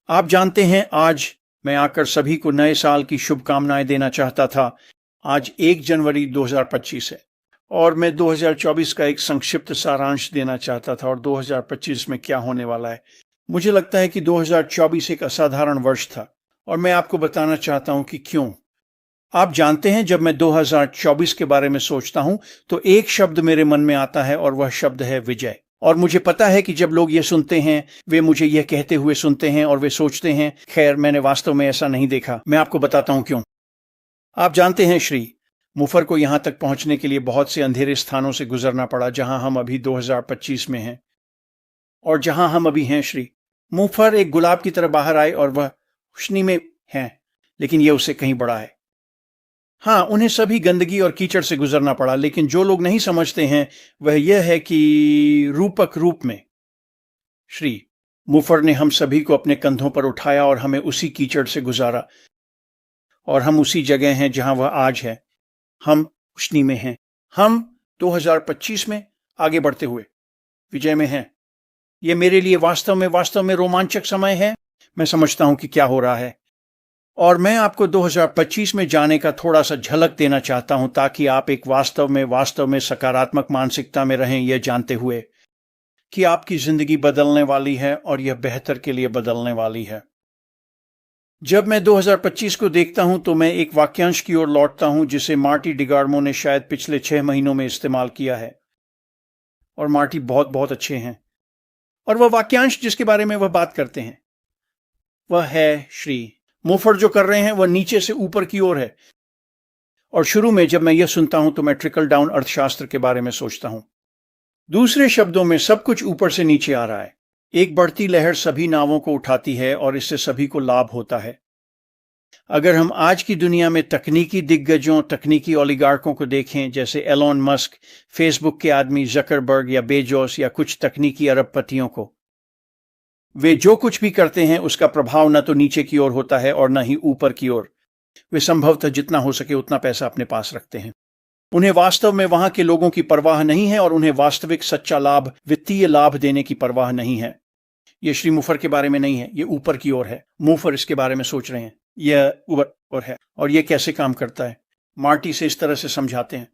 आप जानते हैं, आज मैं आकर सभी को नए साल की शुभकामनाएं देना चाहता था। आज 1 जनवरी 2025 है और मैं 2024 का एक संक्षिप्त सारांश देना चाहता था और 2025 में क्या होने वाला है। मुझे लगता है कि 2024 एक असाधारण वर्ष था और मैं आपको बताना चाहता हूं कि क्यों। आप जानते हैं, जब मैं 2024 के बारे में सोचता हूं तो एक शब्द मेरे मन में आता है और वह शब्द है विजय। और मुझे पता है कि जब लोग ये सुनते हैं, वे मुझे यह कहते हुए सुनते हैं और वे सोचते हैं, खैर मैंने वास्तव में ऐसा नहीं देखा। मैं आपको बताता हूं क्यों। आप जानते हैं, श्री मुफर को यहां तक पहुंचने के लिए बहुत से अंधेरे स्थानों से गुजरना पड़ा जहां हम अभी 2025 में हैं। और जहां हम अभी हैं, श्री मुफर एक गुलाब की तरह बाहर आए और वह रोशनी में हैं, लेकिन यह उससे कहीं बड़ा है। हाँ, उन्हें सभी गंदगी और कीचड़ से गुजरना पड़ा, लेकिन जो लोग नहीं समझते हैं वह यह है कि रूपक रूप में श्री मुफर ने हम सभी को अपने कंधों पर उठाया और हमें उसी कीचड़ से गुजारा और हम उसी जगह हैं जहां वह आज है। हम रोशनी में हैं। हम 2025 में आगे बढ़ते हुए विजय में हैं। यह मेरे लिए वास्तव में रोमांचक समय है। मैं समझता हूं कि क्या हो रहा है और मैं आपको 2025 में जाने का थोड़ा सा झलक देना चाहता हूं ताकि आप एक वास्तव में सकारात्मक मानसिकता में रहें, यह जानते हुए कि आपकी जिंदगी बदलने वाली है और यह बेहतर के लिए बदलने वाली है। जब मैं 2025 को देखता हूं तो मैं एक वाक्यांश की ओर लौटता हूं जिसे मार्टी डिगार्मो ने शायद पिछले 6 महीनों में इस्तेमाल किया है और मार्टी बहुत बहुत अच्छे हैं। और वह वाक्यांश जिसके बारे में वह बात करते हैं वह है, श्री मुफर जो कर रहे हैं वह नीचे से ऊपर की ओर है। और शुरू में जब मैं यह सुनता हूं तो मैं ट्रिकल डाउन अर्थशास्त्र के बारे में सोचता हूं। दूसरे शब्दों में, सब कुछ ऊपर से नीचे आ रहा है। एक बढ़ती लहर सभी नावों को उठाती है और इससे सभी को लाभ होता है। अगर हम आज की दुनिया में तकनीकी दिग्गजों, तकनीकी ओलिगार्कों को देखें, जैसे एलोन मस्क, फेसबुक के आदमी जकरबर्ग या बेजोस या कुछ तकनीकी अरबपतियों को, वे जो कुछ भी करते हैं उसका प्रभाव न तो नीचे की ओर होता है और न ही ऊपर की ओर। वे संभवतः जितना हो सके उतना पैसा अपने पास रखते हैं। उन्हें वास्तव में वहां के लोगों की परवाह नहीं है और उन्हें वास्तविक सच्चा लाभ, वित्तीय लाभ देने की परवाह नहीं है। यह श्री मुफर के बारे में नहीं है, यह ऊपर की ओर है। मुफर इसके बारे में सोच रहे हैं, यह ऊपर और है। और यह कैसे काम करता है, मार्टी से इस तरह से समझाते हैं।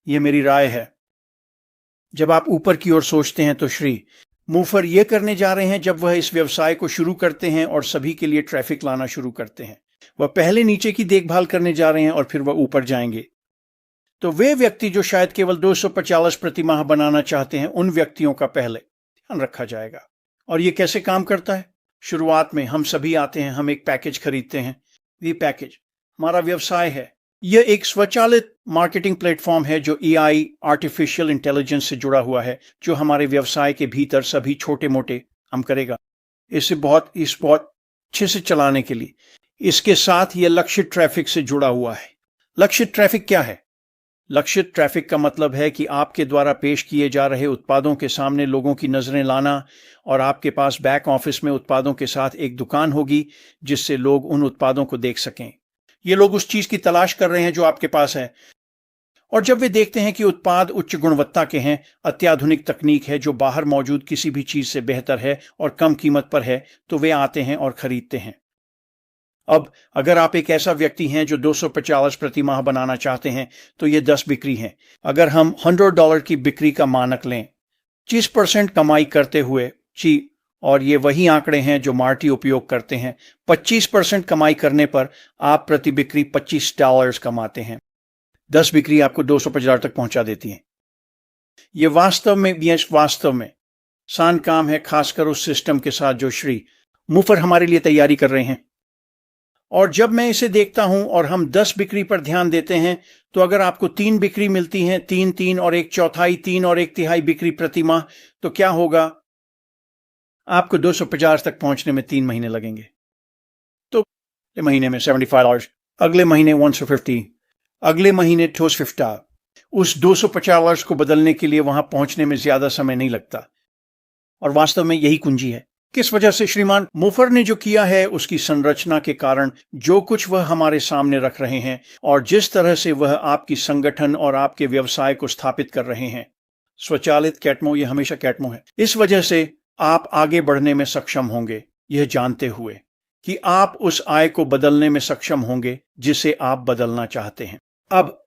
यह मेरी राय है। जब आप ऊपर की ओर सोचते हैं तो श्री मुफर यह करने जा रहे हैं, जब वह इस व्यवसाय को शुरू करते हैं और सभी के लिए ट्रैफिक लाना शुरू करते हैं, वह पहले नीचे की देखभाल करने जा रहे हैं और फिर वह ऊपर जाएंगे। तो वे व्यक्ति जो शायद केवल 250 प्रति माह बनाना चाहते हैं, उन व्यक्तियों का पहले ध्यान रखा जाएगा। और यह कैसे काम करता है? शुरुआत में हम सभी आते हैं, हम एक पैकेज खरीदते हैं। ये पैकेज हमारा व्यवसाय है। यह एक स्वचालित मार्केटिंग प्लेटफॉर्म है जो एआई, आर्टिफिशियल इंटेलिजेंस से जुड़ा हुआ है, जो हमारे व्यवसाय के भीतर सभी छोटे मोटे काम करेगा। इसे बहुत अच्छे से चलाने के लिए इसके साथ यह लक्षित ट्रैफिक से जुड़ा हुआ है। लक्षित ट्रैफिक क्या है? लक्षित ट्रैफिक का मतलब है कि आपके द्वारा पेश किए जा रहे उत्पादों के सामने लोगों की नजरें लाना, और आपके पास बैक ऑफिस में उत्पादों के साथ एक दुकान होगी जिससे लोग उन उत्पादों को देख सकें। ये लोग उस चीज की तलाश कर रहे हैं जो आपके पास है, और जब वे देखते हैं कि उत्पाद उच्च गुणवत्ता के हैं, अत्याधुनिक तकनीक है जो बाहर मौजूद किसी भी चीज से बेहतर है और कम कीमत पर है, तो वे आते हैं और खरीदते हैं। अब अगर आप एक ऐसा व्यक्ति हैं जो 250 प्रति माह बनाना चाहते हैं, तो ये 10 बिक्री हैं। अगर हम $100 की बिक्री का मानक लें, 25% कमाई करते हुए, और ये वही आंकड़े हैं जो मार्टी उपयोग करते हैं, 25% कमाई करने पर आप प्रति बिक्री $25 कमाते हैं। 10 बिक्री आपको 250 तक पहुंचा देती है। ये वास्तव में आसान काम है, खासकर उस सिस्टम के साथ जो श्री मुफर हमारे लिए तैयारी कर रहे हैं। और जब मैं इसे देखता हूं और हम 10 बिक्री पर ध्यान देते हैं, तो अगर आपको 3 बिक्री मिलती हैं, 3 और 1/4, 3 और 1/3 बिक्री प्रति माह, तो क्या होगा? आपको 250 तक पहुंचने में 3 महीने लगेंगे। तो अगले महीने में $75, अगले महीने 150, अगले महीने $250। उस $250 को बदलने के लिए वहां पहुंचने में ज्यादा समय नहीं लगता। और वास्तव में यही कुंजी है। किस वजह से? श्रीमान मुफर ने जो किया है उसकी संरचना के कारण, जो कुछ वह हमारे सामने रख रहे हैं और जिस तरह से वह आपकी संगठन और आपके व्यवसाय को स्थापित कर रहे हैं। स्वचालित कैटमो, यह हमेशा कैटमो है। इस वजह से आप आगे बढ़ने में सक्षम होंगे। यह जानते हुए कि आप उस आय को बदलने में सक्षम होंगे जिसे आप बदलना चाहते हैं। अब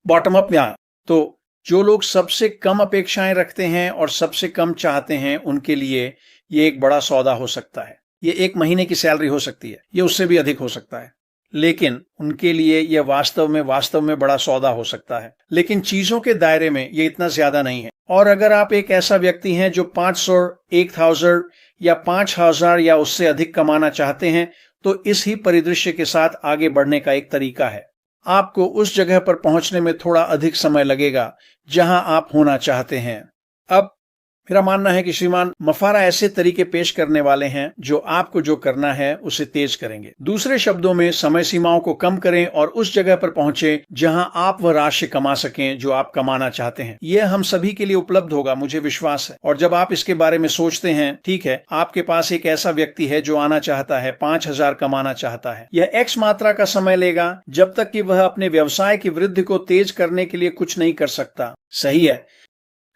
बॉटम अप में आए तो जो लोग सबसे कम अपेक्षाएं रखते हैं और सबसे कम चाहते हैं, उनके लिए ये एक बड़ा सौदा हो सकता है। ये 1 महीने की सैलरी हो सकती है, ये उससे भी अधिक हो सकता है, लेकिन उनके लिए यह वास्तव में बड़ा सौदा हो सकता है। लेकिन चीजों के दायरे में ये इतना ज्यादा नहीं है। और अगर आप एक ऐसा व्यक्ति हैं जो 500, 1000 या 5000 या उससे अधिक कमाना चाहते हैं, तो इस ही परिदृश्य के साथ आगे बढ़ने का एक तरीका है। आपको उस जगह पर पहुंचने में थोड़ा अधिक समय लगेगा जहां आप होना चाहते हैं। अब मेरा मानना है कि श्रीमान मफारा ऐसे तरीके पेश करने वाले हैं जो आपको जो करना है उसे तेज करेंगे। दूसरे शब्दों में, समय सीमाओं को कम करें और उस जगह पर पहुंचे जहां आप वह राशि कमा सकें जो आप कमाना चाहते हैं। यह हम सभी के लिए उपलब्ध होगा, मुझे विश्वास है। और जब आप इसके बारे में सोचते हैं, ठीक है, आपके पास एक ऐसा व्यक्ति है जो आना चाहता है, 5000 कमाना चाहता है। यह X मात्रा का समय लेगा जब तक कि वह अपने व्यवसाय की वृद्धि को तेज करने के लिए कुछ नहीं कर सकता। सही है।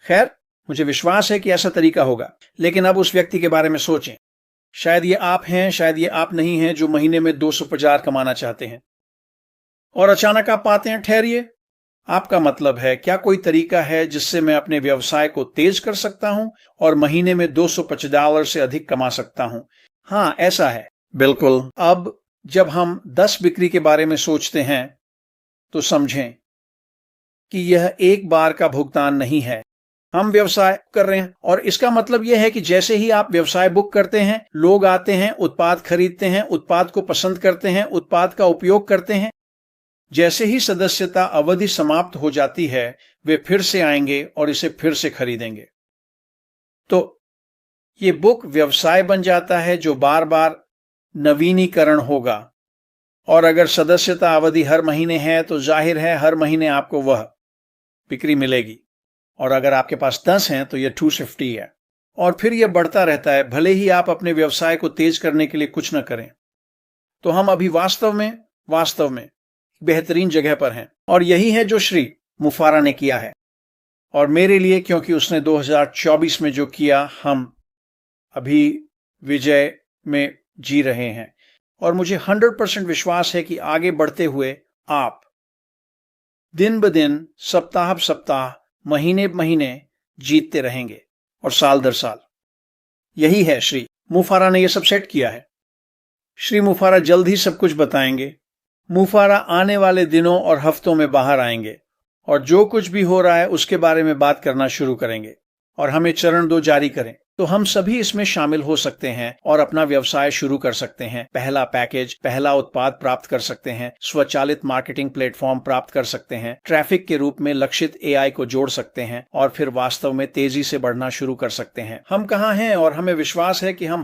खैर, मुझे विश्वास है कि ऐसा तरीका होगा। लेकिन अब उस व्यक्ति के बारे में सोचें। शायद ये आप हैं, शायद ये आप नहीं हैं, जो महीने में 250 कमाना चाहते हैं। और अचानक आप पाते हैं, ठहरिए, आपका मतलब है क्या कोई तरीका है जिससे मैं अपने व्यवसाय को तेज कर सकता हूं और महीने में $250 से अधिक कमा सकता हूं? हां, ऐसा है, बिल्कुल। अब जब हम 10 बिक्री के बारे में सोचते हैं तो समझें कि यह एक बार का भुगतान नहीं है। हम व्यवसाय कर रहे हैं और इसका मतलब यह है कि जैसे ही आप व्यवसाय बुक करते हैं, लोग आते हैं, उत्पाद खरीदते हैं, उत्पाद को पसंद करते हैं, उत्पाद का उपयोग करते हैं। जैसे ही सदस्यता अवधि समाप्त हो जाती है, वे फिर से आएंगे और इसे फिर से खरीदेंगे। तो ये बुक व्यवसाय बन जाता है जो बार बार नवीनीकरण होगा। और अगर सदस्यता अवधि हर महीने है तो जाहिर है हर महीने आपको वह बिक्री मिलेगी। और अगर आपके पास 10 हैं तो यह 250 है। और फिर यह बढ़ता रहता है, भले ही आप अपने व्यवसाय को तेज करने के लिए कुछ न करें। तो हम अभी वास्तव में बेहतरीन जगह पर हैं। और यही है जो श्री मुफारा ने किया है। और मेरे लिए, क्योंकि उसने 2024 में जो किया, हम अभी विजय में जी रहे हैं। और मुझे 100% विश्वास है कि आगे बढ़ते हुए आप दिन ब दिन, सप्ताह ब सप्ताह, महीने ब महीने जीतते रहेंगे और साल दर साल। यही है, श्री मुफारा ने यह सब सेट किया है। श्री मुफारा जल्द ही सब कुछ बताएंगे। मुफारा आने वाले दिनों और हफ्तों में बाहर आएंगे और जो कुछ भी हो रहा है उसके बारे में बात करना शुरू करेंगे और हमें चरण 2 जारी करें तो हम सभी इसमें शामिल हो सकते हैं और अपना व्यवसाय शुरू कर सकते हैं। पहला पैकेज, पहला उत्पाद प्राप्त कर सकते हैं, स्वचालित मार्केटिंग प्लेटफॉर्म प्राप्त कर सकते हैं, ट्रैफिक के रूप में लक्षित AI को जोड़ सकते हैं और फिर वास्तव में तेजी से बढ़ना शुरू कर सकते हैं। हम कहाँ हैं और हमें विश्वास है कि हम